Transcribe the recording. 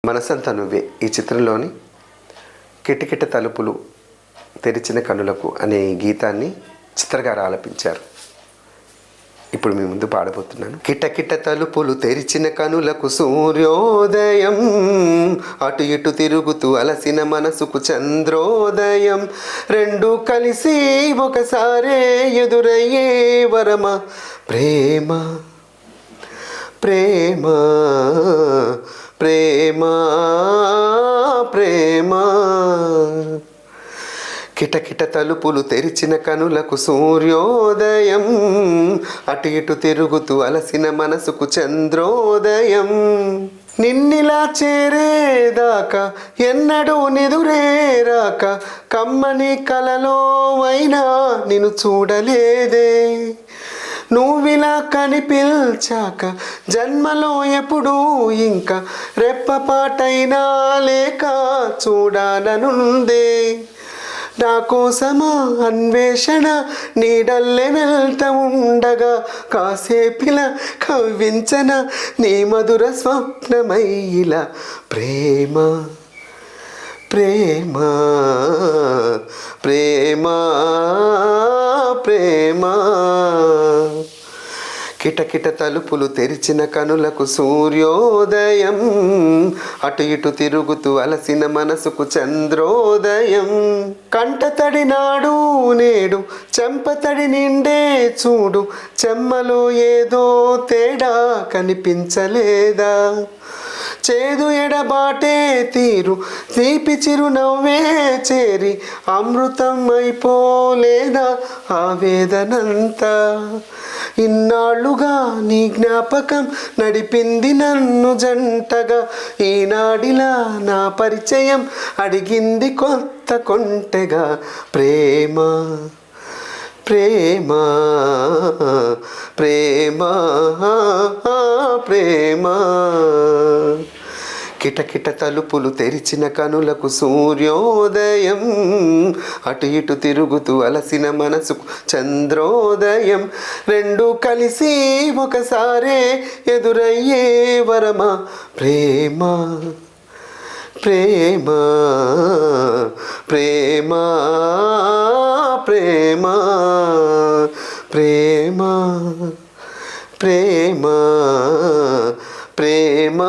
మనసంతా నువ్వే ఈ చిత్రంలోని కిటకిట తలుపులు తెరిచిన కనులకు అనే ఈ గీతాన్ని చిత్రగారు ఆలపించారు. ఇప్పుడు మీ ముందు పాడబోతున్నాను. కిటకిట తలుపులు తెరిచిన కనులకు సూర్యోదయం, అటు ఇటు తిరుగుతూ అలసిన మనసుకు చంద్రోదయం, రెండు కలిసి ఒకసారే ఎదురయ్యే వరమా ప్రేమ ప్రేమ ప్రేమ ప్రేమ. కిటకిట తలుపులు తెరిచిన కనులకు సూర్యోదయం, అటు ఇటు తిరుగుతూ అలసిన మనసుకు చంద్రోదయం, నిన్నిలా చేరేదాకా ఎన్నడూ నిదురేరాక కమ్మని కలలో అయినా నిన్ను చూడలేదే, నువ్విలా కనిపించాక జన్మలో ఎప్పుడూ ఇంకా రెప్పపాటైనా లేక చూడాలనుందే, నా కోసమా అన్వేషణ నీడల్లే వెళ్తా ఉండగా కాసేపిలా కవ్వించన నీ మధుర స్వప్నమైలా ప్రేమ ప్రేమ ప్రేమ ప్రేమ. కిటకిట తలుపులు తెరిచిన కనులకు సూర్యోదయం, అటు ఇటు తిరుగుతూ అలసిన మనసుకు చంద్రోదయం, కంటతడి నాడు నేడు చెంపతడి నిండే చూడు, చెమ్మలో ఏదో తేడా కనిపించలేదా, చేదు ఎడబాటే తీరు తీపి చిరునవ్వే చేరి అమృతం అయిపోలేదా ఆవేదనంతా, ఇన్నాళ్ళుగా నీ జ్ఞాపకం నడిపింది నన్ను జంటగా, ఈనాడిలా నా పరిచయం అడిగింది కొత్త కొంటెగా ప్రేమ ప్రేమ ప్రేమ ప్రేమ. కిటకిట తలుపులు తెరిచిన కనులకు సూర్యోదయం, అటు ఇటు తిరుగుతూ అలసిన మనసుకు చంద్రోదయం, రెండు కలిసి ఒకసారే ఎదురయ్యే వరమా ప్రేమ ప్రేమ ప్రేమ ప్రేమ ప్రేమ ప్రేమ ప్రేమ.